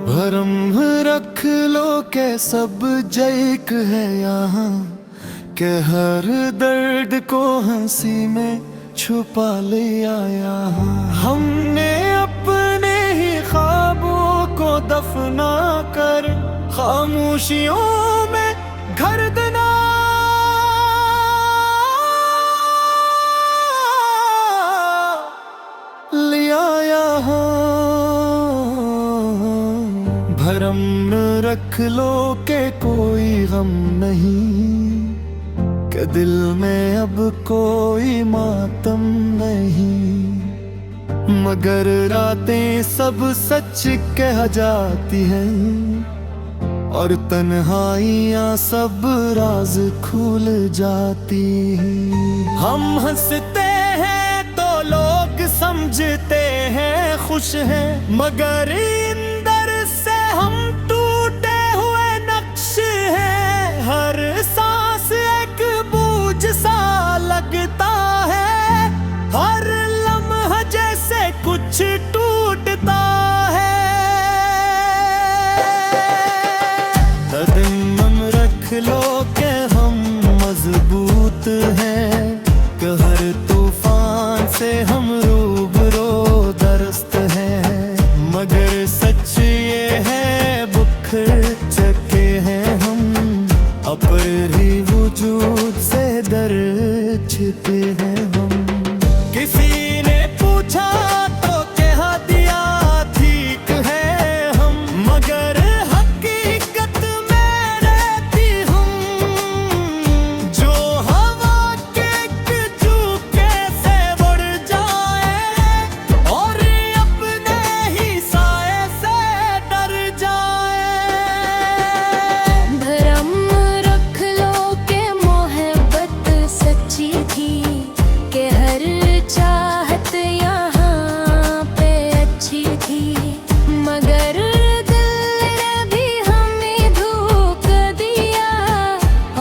भरम रख लो के सब जैक है यहाँ के हर दर्द को हंसी में छुपा लिया यहाँ। हमने अपने ही ख्वाबों को दफना कर खामोशियों में घर दना लिया यहाँ। भरम रख लो के कोई गम नहीं कि दिल में अब कोई मातम नहीं, मगर रातें सब सच कह जाती हैं और तन्हाइयाँ सब राज खुल जाती हैं। हम हंसते हैं तो लोग समझते हैं खुश हैं, मगर अंदर से हम टूटे हुए नक्श हैं। हर सांस एक बोझ सा लगता है, हर लम्हा जैसे कुछ टूटता है। कदम रख लो के हम मजबूत हैं, कि हर तूफान से हम रूबरो दरस्त हैं, मगर सच ये है बुखर चके हैं हम, अपने वजूद से दर छिपे हैं हम। किसी ने पूछा तो कह दिया ठीक है हम, मगर हकीकत में रहती हम। जो हवा के झोंके से बढ़ जाए और अपने ही साए से डर जाए। भरम रख लो के मोहब्बत सच्ची थी, के हर चाहत यहाँ पे अच्छी थी, मगर दिल ने भी हमें धोखा दिया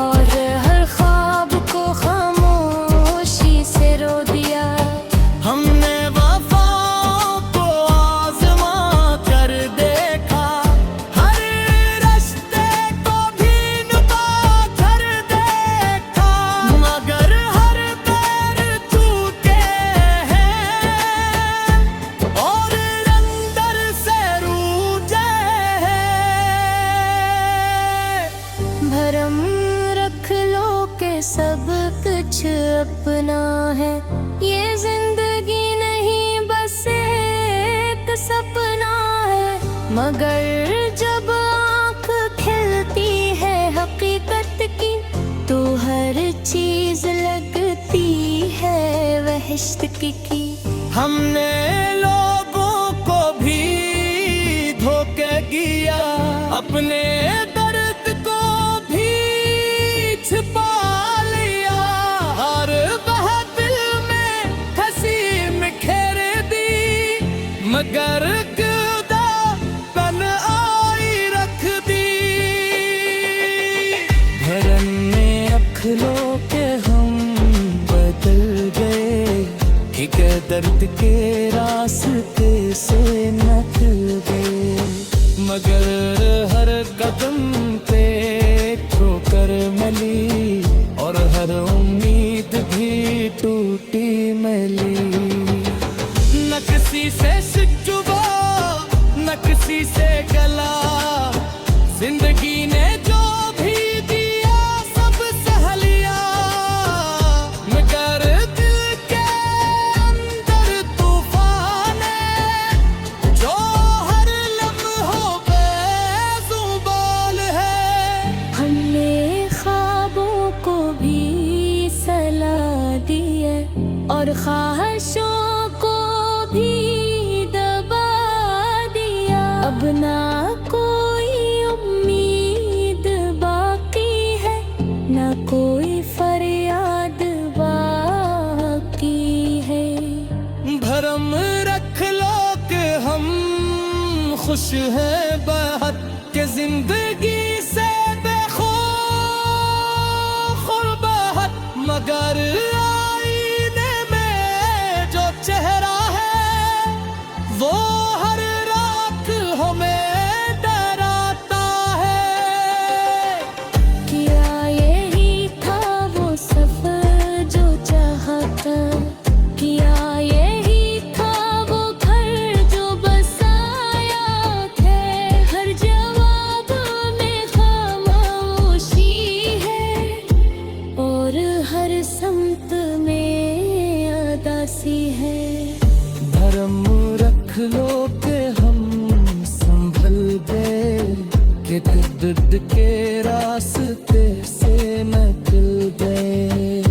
और हर ख्वाब को खामोशी से रो दिया। हमने वफाओं को आज़मा कर देखा, हर रिश्ते को भी नुका कर देखा, मगर हर पैर टूटे हैं और अंदर से रूठे हैं। भरम रख लो के सब कुछ अपना है, ये जिंदगी नहीं बस एक सपना है, मगर जब आँख खिलती है हकीकत की तो हर चीज लगती है वहशत की। हमने लोगों को भी धोखे किया, अपने दर्द को भी छिपा लिया, हर महफिल में हंसी बिखेर दी, मगर खुदा तन आई रख दी। भरम में रख लो के हम बदल गए, कि के दर्द के रास्ते से निकल गए, मगर हर कदम पे ठोकर मिली और हर उम्मीद भी टूटी मिली। न किसी से शिकवा न किसी से गला, जिंदगी ने जो भी दिया सब सह लिया, मगर दिल के अंदर तूफान है जो हर लम्हों पे जुबान है। हमने ख्वाबों को भी सलाह दी है और ख्वाहिशों को भी दबा दिया, अब ना कोई उम्मीद बाकी है, ना कोई फरियाद बाकी है। भरम रख लो कि हम खुश हैं बहुत, कि जिंदगी से बेखौफ के रास्ते से निकल गए,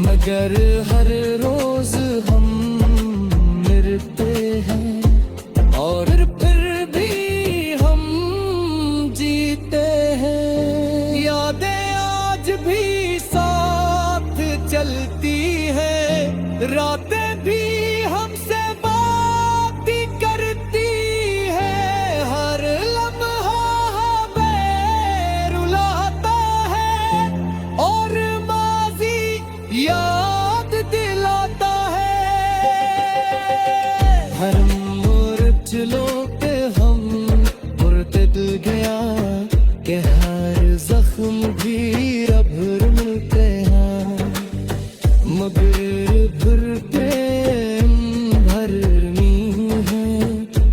मगर हर रोज हम मिलते हैं और फिर भी हम जीते हैं। यादें आज भी साथ चलती है, रातें भी हमसे बात करती है, हर लम्हा हमें रुलाता है और माजी याद दिलाता है। हर मुरझलों पे हम मुर्तद गया कि हर जख्म भी रब मिलते हैं, मगर फिर प्रेम भरनी है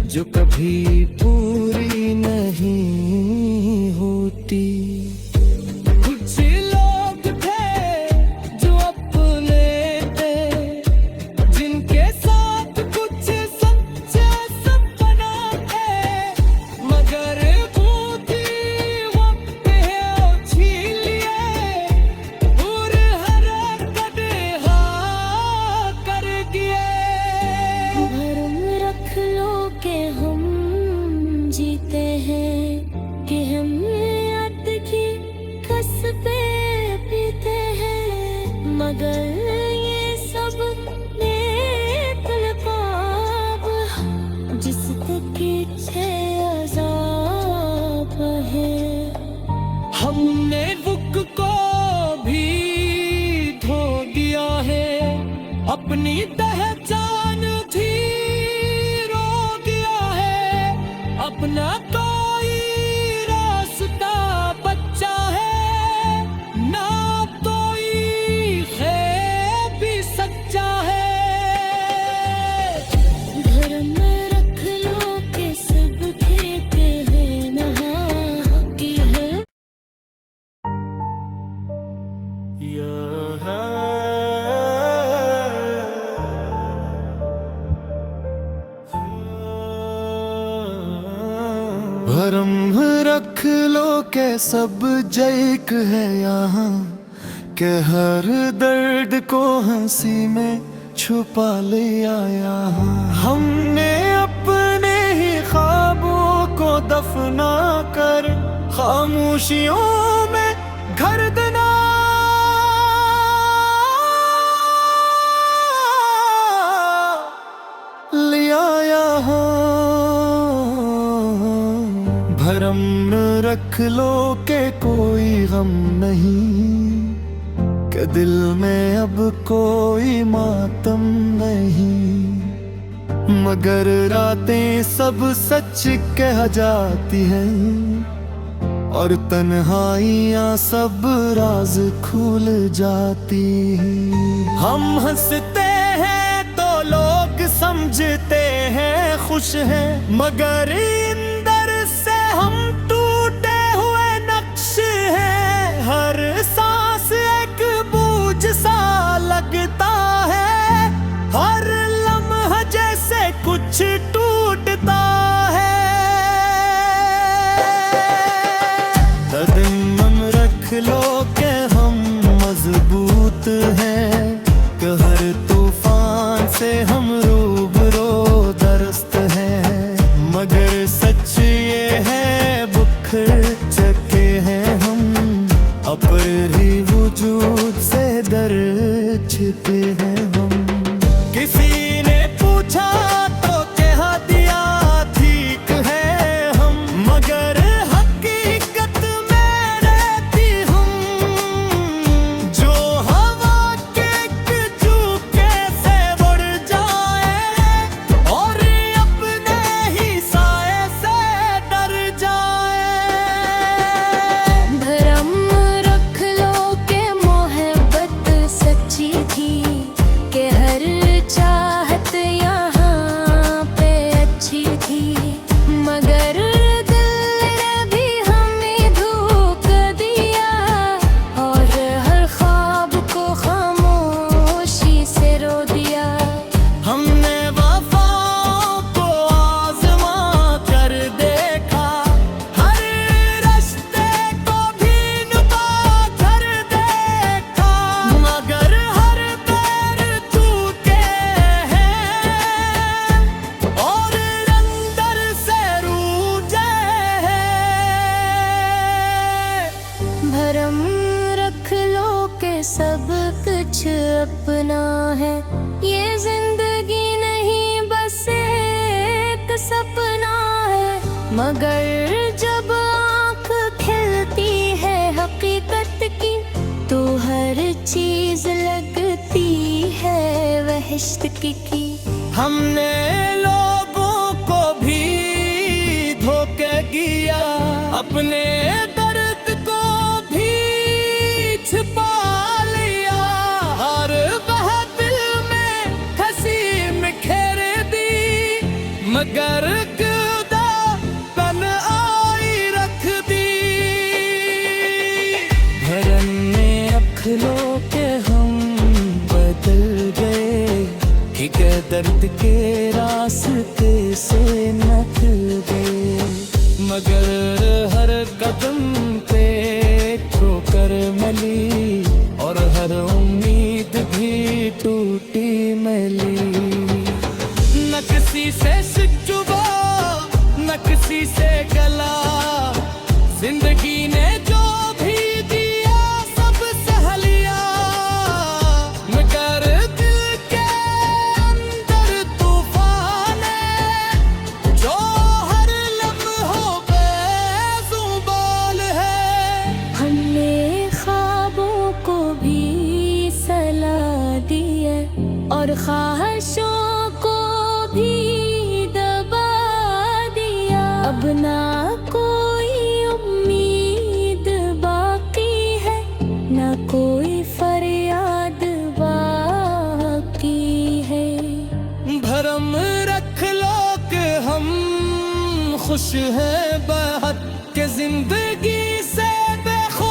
जो कभी पूरी नहीं होती। कुछ लोग थे जो अपने थे, जिनके साथ कुछ सच्चे सपना थे, मगर बूती वक्त है और छीन लिए, और हर कदहा कर दिए। भरम रख लो के हम जीते हैं, कि हम याद की कसबे पीते हैं, मगर ये सब नेक लकाब जिस तक पीछे अज़ाब है। हमने बुक को भी धो दिया है, अपनी पहचान थी रो दिया है, अपना कोई रास्ता बच्चा है, ना कोई है भी सच्चा है। घर में रख लो के सब खेते हैं नहा की है। भरम रख लो के सब जैक है यहाँ, के हर दर्द को हंसी में छुपा लिया यहाँ। हमने अपने ही ख्वाबों को दफना कर खामोशियों में घर दना लिया यहाँ। भरम रख लो के कोई गम नहीं, के दिल में अब कोई मातम नहीं, मगर रातें सब सच कह जाती हैं और तन्हाइयाँ सब राज खुल जाती हैं। हम हंसते हैं तो लोग समझते हैं खुश हैं, मगर अंदर से हम टूटे हुए नक्श हैं। हर सांस एक बोझ सा लगता है, हर लम्हा जैसे कुछ टूटता है। कदम रख लो के हम मजबूत हैं, कि हर तूफान से हम रूबरू दरस्त हैं, मगर सच ये है बुखर चके हैं हम, अपर ही वजूद से दर छिपे हैं हम। किसी ने पूछा तो कह दिया ठीक है हम, मगर हकीकत में रहती हम। जो हवा के भरम रख लो के सब कुछ अपना है, ये जिंदगी नहीं बस एक सपना है। मगर जब आँख खिलती है हकीकत की, तो हर चीज लगती है वहशत की। हमने लोगों को भी धोखे किया, अपने दर्द को भी छिपा लिया। हर महफिल में हंसी बिखेर दी, मगर खुदा तन्हाई रख दी। भरम में अखलो के हम बदल गए, ठीक है दर्द के रास्ते से निकल गए। मगर हर कदम पे ठोकर मिली, और हर उम्मीद भी टूटी मिली। न किसी से शिकवा, न किसी से गला, जिंदगी ने जो भी दिया सब सह लिया। मगर दिल के अंदर तूफान है, जो हर लम्हों पे जुबान है। हमने ख्वाबों को भी सला दी है, और ख्वाहिशों को भी दबा दिया। अब ना कोई उम्मीद बाकी है, ना कोई फरियाद बाकी है। भरम रख लो कि हम खुश हैं बहुत, के जिंदगी से बेखौफ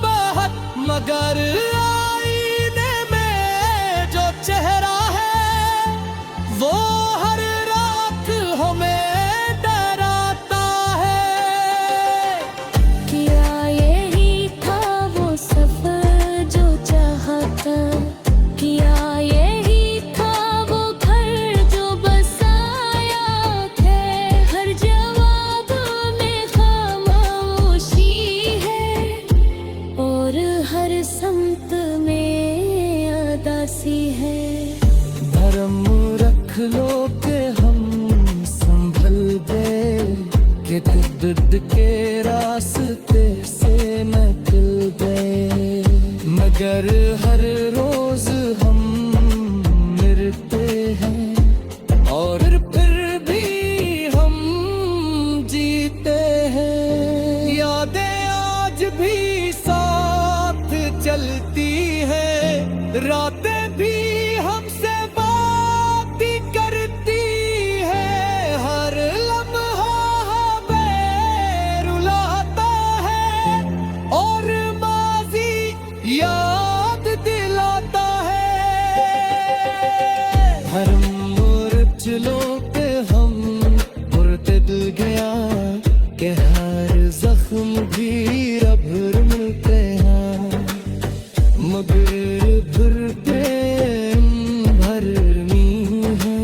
बहुत। मगर आईने में जो चेहरा है, वो हर रात हमें डराता है। किया यही था वो सफर जो चाहा था, किया यही था वो घर जो बसाया थे। हर जवाब में खामोशी है, और हर समत में अदासी है। भरम रख लो के हम संभल गए, के दर्द के रास्ते से निकल गए। मगर हर रोज हम मरते हैं, और फिर भी हम जीते हैं। यादें आज भी साथ चलती हैं, रातें भी हमसे बात करती है। हर लम्हा हमें रुलाता है, और माजी याद दिलाता है। भरम चलो के हम मुर्तद गया, के हर जख्म भी रब मिलते हैं। मगर फिर प्रेम भरमी है,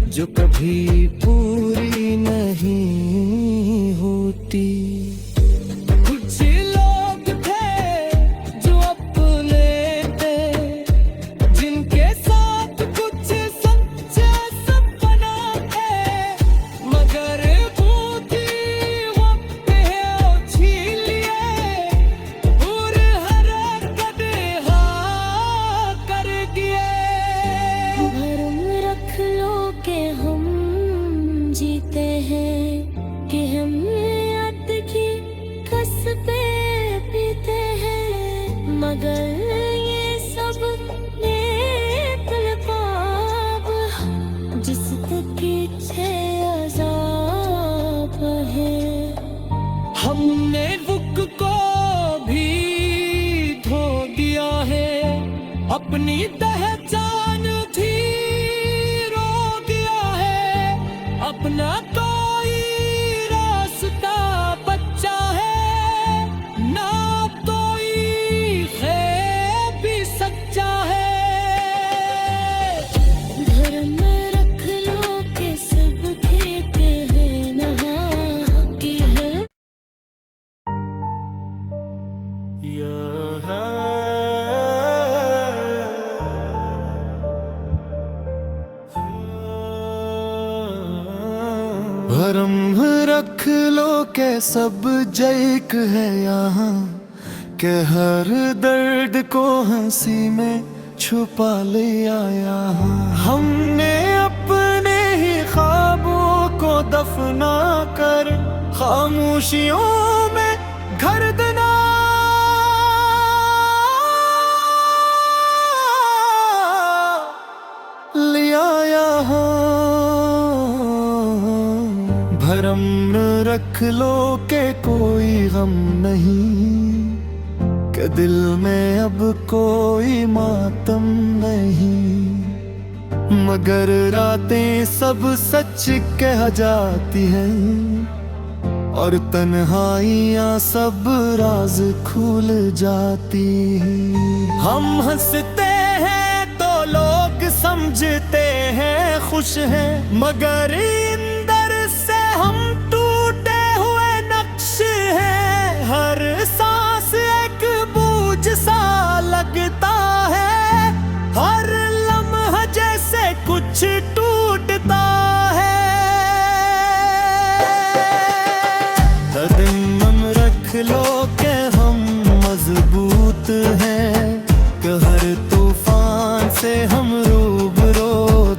जो कभी पूरी नहीं होती। कुछ लोग थे जो अपने थे, जिनके साथ कुछ सच्चे सपना थे। मगर बूटी वक्त है ओ छीन लिए, और हर कदहा कर दिए। भरम रख लो के हम जीते हैं, कि हम याद की कसबे पीते हैं। मगर ये सब नेक ख्वाब, जिस तक पीछे अज़ाब है। हमने रुख को भी धो दिया है, अपनी पहचान थी रो दिया है। अपना कोई रास्ता बच्चा है, ना कोई ख़ैर भी सच्चा है। धर्म रख लो के सब खेत है, नहा की है। भरम रख लो के सब जैक है यहाँ के हर दर्द को हंसी में छुपा लिया यहाँ। हमने अपने ही ख्वाबों को दफना कर खामोशियों में घर दना लिया यहाँ। भरम रख लो के कोई गम नहीं कि दिल में अब कोई मातम नहीं, मगर रातें सब सच कह जाती हैं और तन्हाइयाँ सब राज खुल जाती हैं। हम हंसते हैं तो लोग समझते हैं खुश हैं, मगर अंदर से हम टूटे हुए नक्श हैं। हर सांस एक बोझ सा लगता है, हर लम्हा जैसे कुछ टूटता है। कदम रख लो के हम मजबूत हैं, कि हर तूफान से हम रूबरो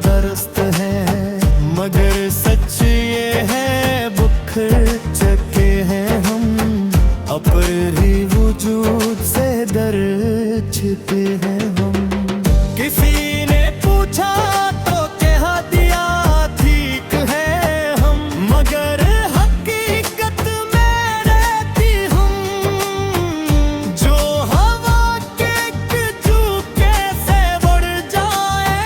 दरस्त हैं, मगर सच ये है बुखर चके हैं हम, अपने ही वजूद से डर छिपे हैं हम। किसी ने पूछा तो कह दिया ठीक है हम, मगर हकीकत में रहती हम। जो हवा के झोंके से बढ़ जाए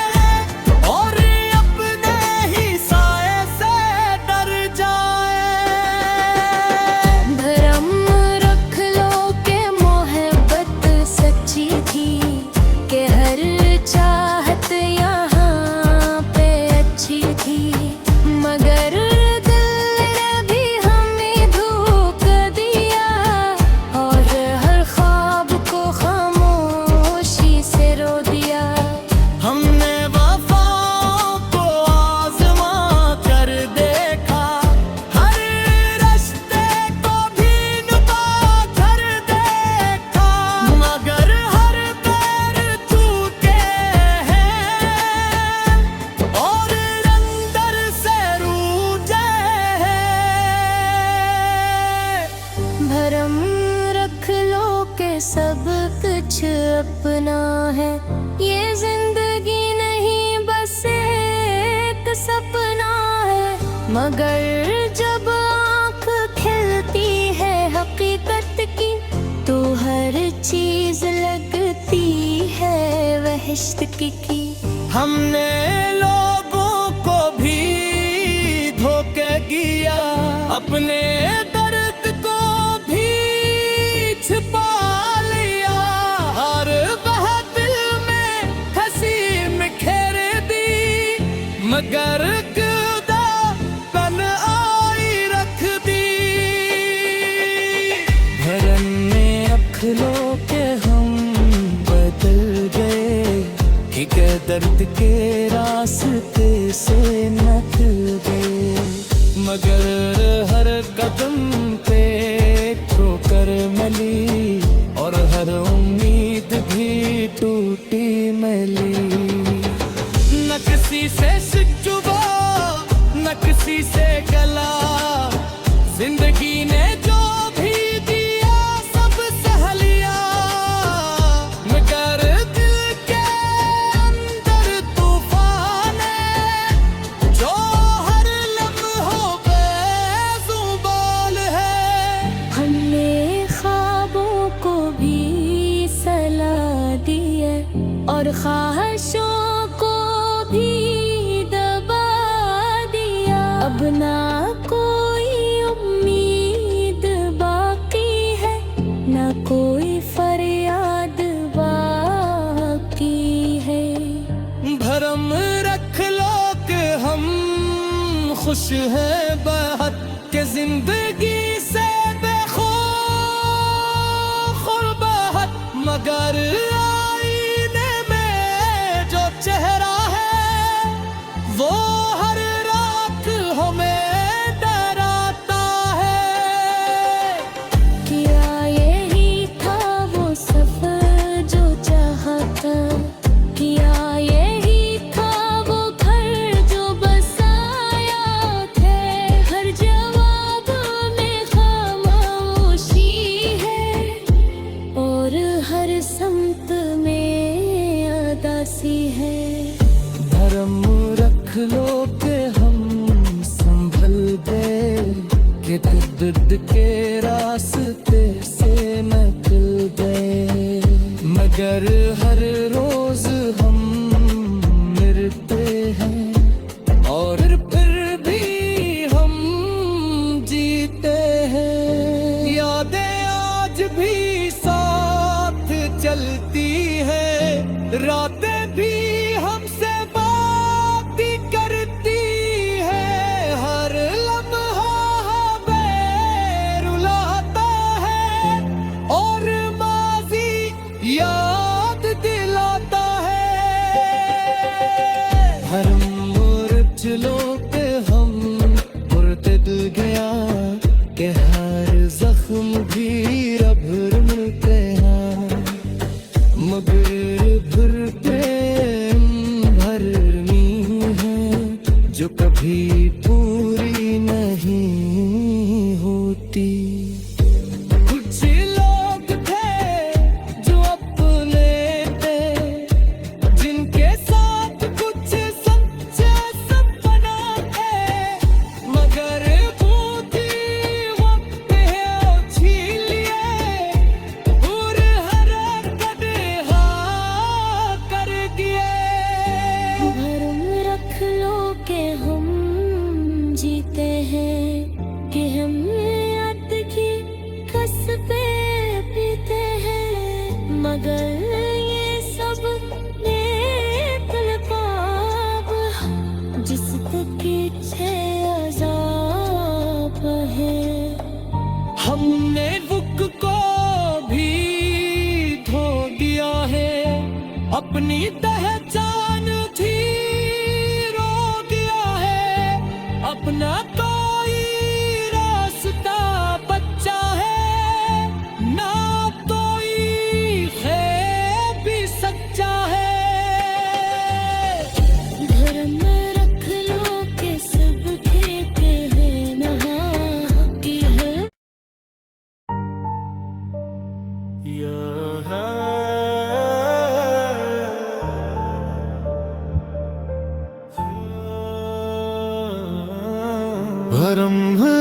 और अपने ही साए से डर जाए। भरम रख लो के मोहब्बत सच्ची थी, के हर चाहत यहाँ पे अच्छी थी, मगर दिल ने भी हमें धोखा दिया और हर ख्वाब को खामोशी से रो दिया। हमने वफाओं को आज़मा कर देखा, हर रिश्ते को भी नुबा कर देखा, मगर हर पैर टूटे हैं और अंदर से रूठे हैं। भरम रख लो के सब कुछ अपना है, ये जिंदगी नहीं बस एक सपना है, मगर जब आँख खिलती है हकीकत की, तो हर चीज लगती है वहशत की। हमने लोगों को भी धोखे दिया, अपने दर्द को भी छिपा लिया, हर वह दिल में हंसी में खेर दी, मगर खुदा तन आई रख दी। भरम में रख लो के हम बदल गए, ठीक है दर्द के रास्ते से निकल गए, मगर हर कदम पे ठोकर मिली और हर उम्मीद भी टूटी मिली। न किसी से शिकवा न किसी से गला, जिंदगी ने जो भी दिया सब सह लिया, मगर दिल के अंदर तूफान है जो हर लम्हों पे जुबान है। हमने ख्वाबों को भी सला दी है और ख्वाहिशों को भी दबा दिया, अब ना कोई उम्मीद बाकी है, ना कोई फरियाद बाकी है। भरम रख लो कि हम खुश हैं बहुत, के जिंदगी से बेखौफ मगर आईने में जो चेहरा है वो हर रात हमें डराता है। क्या यही था वो सफर जो चाहा था, क्या यही था वो घर जो बसाया थे। हर जवाब में खामोशी है और हर समत में अदासी है। धर्म रख लो के हम संभल गए, कि दर्द के रास्ते से निकल गए। मगर हर रोज हम मरते हैं और फिर भी हम जीते हैं। यादें आज भी साथ चलती है, रातें भी हमसे बात करती है। हर लम्हा हमें रुलाता है और माजी याद दिलाता है। हर मुरझलो पे हम मुर्तद गया, कि हर जख्म भी रब मिलते हैं। मगर फिर प्रेम भरनी है जो कभी पूरी नहीं होती। कुछ लोग थे जो अपने थे, जिनके साथ कुछ सच्चे सपना थे। मगर बूढ़ी वक्त है छीन लिए और हरकत हाँ कर दिए। भरम रख लो के हम जीते हैं, कि हम याद की कसबे पीते हैं। मगर ये सब नेक ख्वाब जिस तक पीछे अज़ाब है। हमने बुक को भी धो दिया है, अपनी पहचान थी रो दिया है। अपना कोई रास्ता बच्चा है, ना कोई है भी सच्चा है। धर्म रख लो के सब खेते हैं नहा की है। भरम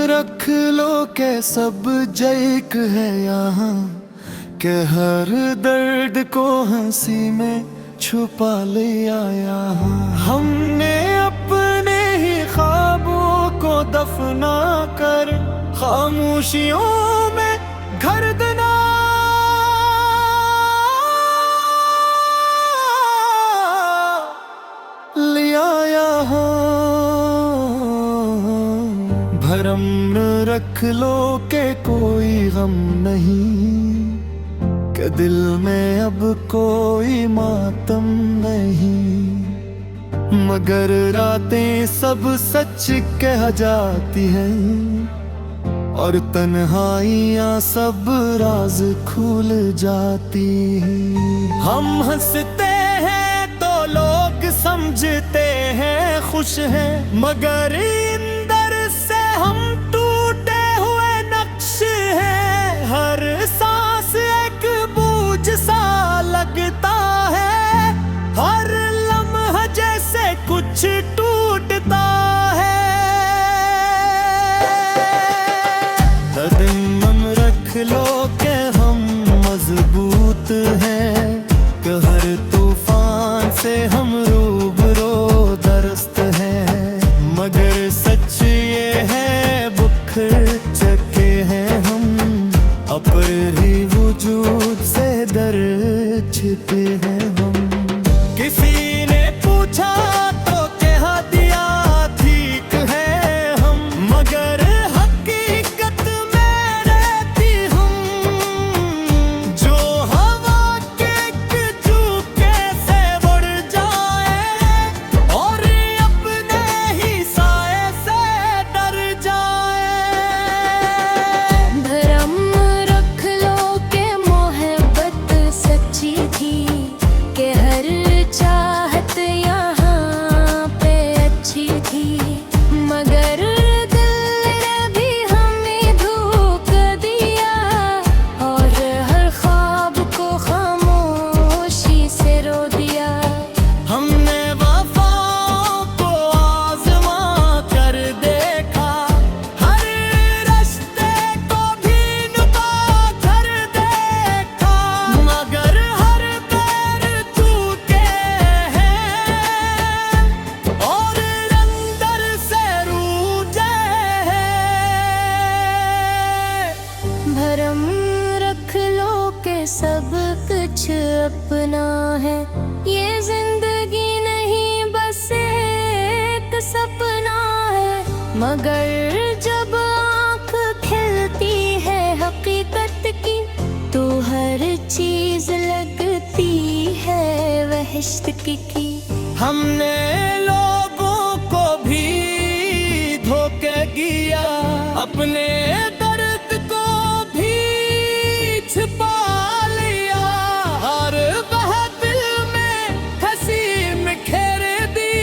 रख लो के सब जैक है यहाँ, के हर दर्द को हंसी में छुपा लिया यहाँ। हमने अपने ही ख्वाबों को दफना कर खामोशियों में घर दना लिया यहाँ। भरम रख लो के कोई गम नहीं, कि दिल में अब कोई मातम नहीं। मगर रातें सब सच कह जाती हैं और तन्हाइयाँ सब राज खुल जाती हैं। हम हंसते हैं तो लोग समझते हैं खुश हैं, मगर अंदर से हम टूटे हुए नक्श हैं। हर सांस एक बोझ सा लगता है, हर लम्हा जैसे कुछ टूटता है। कदम रख लो के हम मजबूत हैं, कि हर तूफान से हम रूबरो दरस्त हैं। मगर सच ये है बुखर चके हैं हम, अपने ही वजूद से दर छिपे हैं हम। किसी ने पूछा तो कह दिया ठीक है हम, मगर हकीकत में रहती हम के सब कुछ अपना है। ये जिंदगी नहीं बस एक सपना है, मगर जब आँख खिलती है हकीकत की तो हर चीज लगती है वहशत की। हमने लोगों को भी धोखे किया, अपने दर्द को भी छिपा लिया, हर महफिल में हंसी बिखेर दी,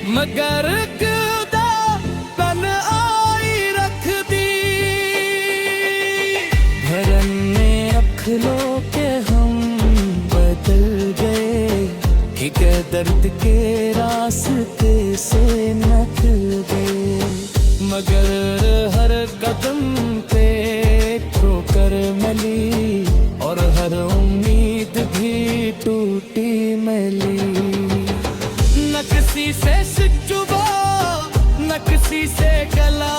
मगर खुदा बन आई रख दी। भरम में रख लो के हम बदल गए, एक दर्द के रास्ते से निकल गए, मगर हर कदम पे ठोकर मिली और हर उम्मीद भी टूटी मिली। न किसी से शिकवा न किसी से गला,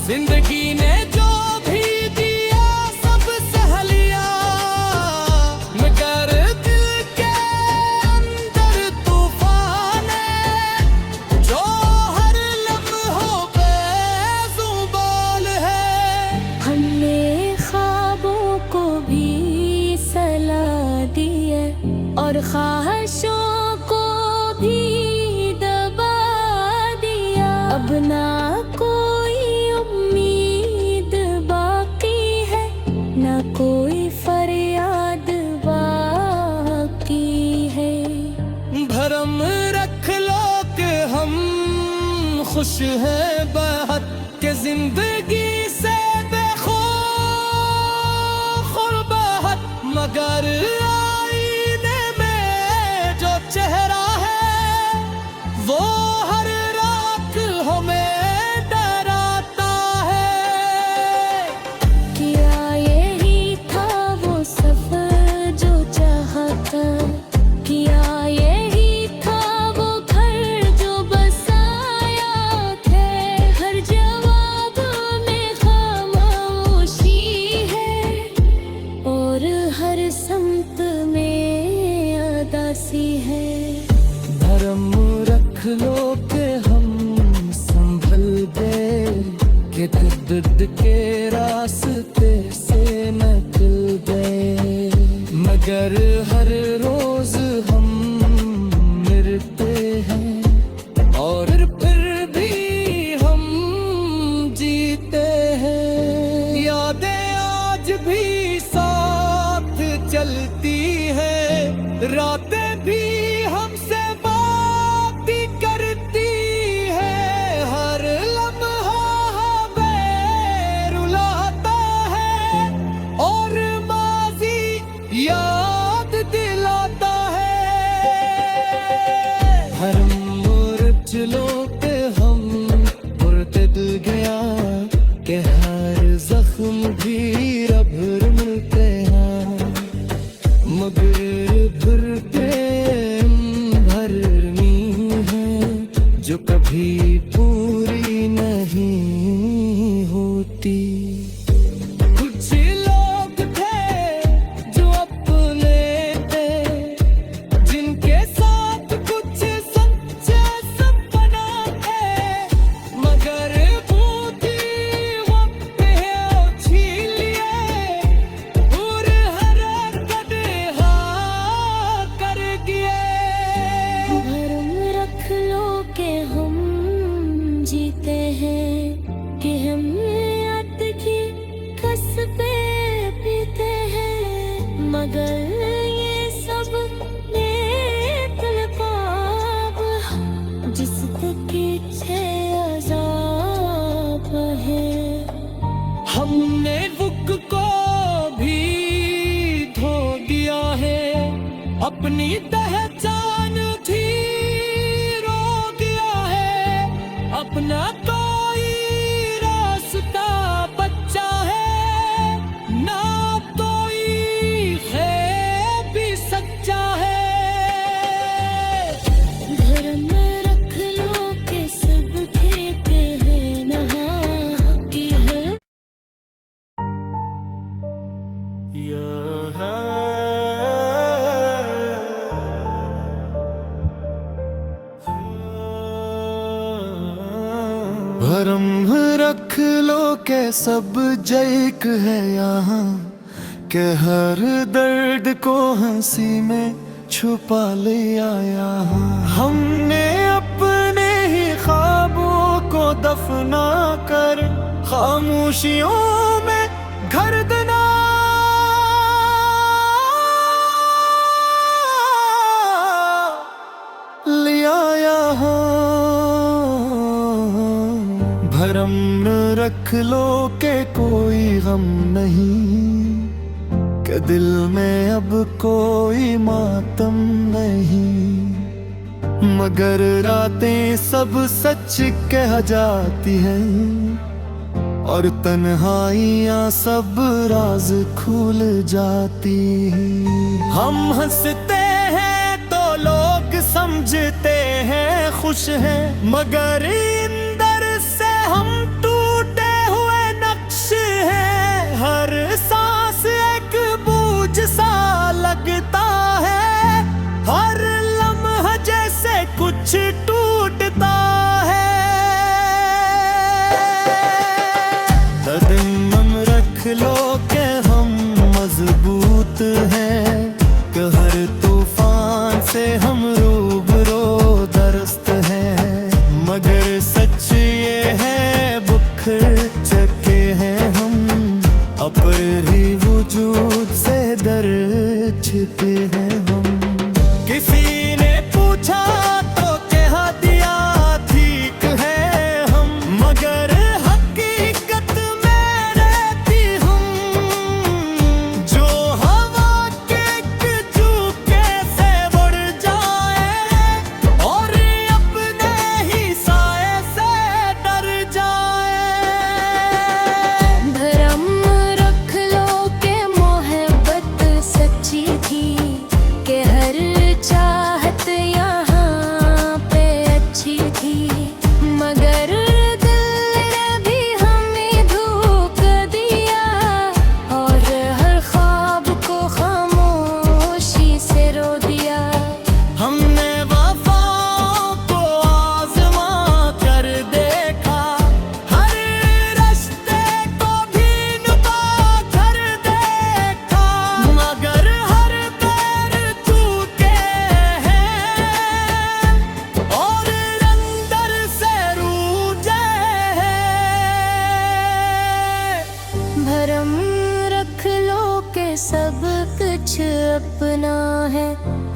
जिंदगी ने जो भी दिया सब सह लिया, मगर दिल के अंदर तूफान है जो हर लम्हों पे ज़ुबान है। हमने ख्वाबों को भी सलाह दी है और ख्वाहिशों को भी दबा दिया, अब ना कोई उम्मीद बाकी है, ना कोई फरियाद बाकी है। भरम रख लो कि हम खुश हैं बहुत, के जिंदगी से बेखौफ बहुत, मगर आईने में जो चेहरा है वो हर रात हमें डराता है। किया यही था वो सफर जो चाहा था, किया यही था वो घर जो बसाया थे, हर जवाब में खामोशी है और हर समत में अदासी है। धर्म रख लो के हम संभल गए, के दर्द के रास्ते से निकल गए, मगर हर रोज हम मरते हैं और फिर भी हम जीते हैं। यादें आज भी साथ चलती है, रातें भी हमसे बात करती है, हर लम्हा हमें रुलाता है और माजी याद दिलाता है। हर चलो के हम मुर्तद गया, के हर जख्म भी रब मिलते हैं, मगर फिर प्रेम भरनी है जो कभी पूरी नहीं होती। कुछ लोग थे जो अपने थे, जिनके साथ कुछ सच्चे सपना थे, मगर वो थी वक्त है छीन लिए भरम रख लो के सब जैक है यहाँ के हर दर्द को हंसी में छुपा लिया यहाँ। हमने अपने ही ख्वाबों को दफना कर खामोशियों में घर दना लिया यहाँ। भरम रख लो के कोई गम नहीं कि दिल में अब कोई मातम नहीं, मगर रातें सब सच कह जाती हैं और तन्हाइयाँ सब राज खुल जाती हैं। हम हंसते हैं तो लोग समझते हैं खुश हैं, मगर अंदर से हम टूटे हुए नक्श हैं। हर सांस एक बोझ सा लगता है, हर लम्हा जैसे कुछ टूटता है। कदम रख लो के हम मजबूत हैं कि हर तूफान से हम रूबरू दरस्त हैं, मगर सच ये है बुखर चके हैं हम, अपने वजूद से डर छिपे हैं हम। किसी ने पूछा तो कह दिया ठीक है हम, मगर हकीकत में रहती हम। जो हवा के झोंके से बढ़ जाए और अपने ही साए से डर जाए। भरम रख लो के मोहब्बत सच्ची थी, के हर चाहत यहाँ पे अच्छी थी, मगर दिल ने भी हमें धोखा दिया और हर ख्वाब को खामोशी से रो दिया। हमने वफाओं को आज़मा कर देखा, हर रिश्ते को भी नुका कर देखा, मगर हर पैर टूटे हैं और अंदर से रूठे हैं। भरम रख लो के सब कुछ अपना है,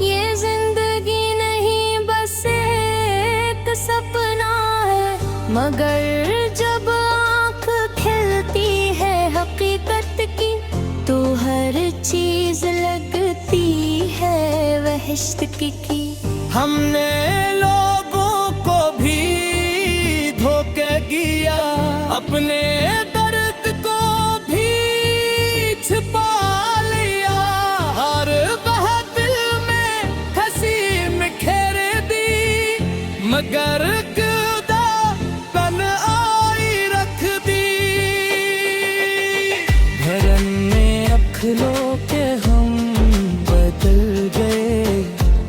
ये जिंदगी नहीं बस एक सपना है, मगर जब आँख खिलती है हकीकत की तो हर चीज लगती है वहशत की। हमने लोगों को भी धोखे दिया, अपने दर्द को भी छिपा लिया, हर महफिल में हंसी में खेर दी, मगर खुदा बन आई रख दी। भरम में रख लो के हम बदल गए,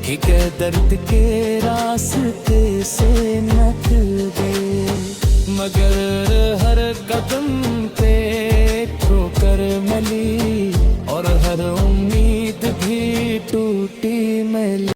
ठीक है दर्द के रास्ते से निकल गए, मगर हर कदम पे ठोकर मिली और हर उम्मीद भी टूटी मिली।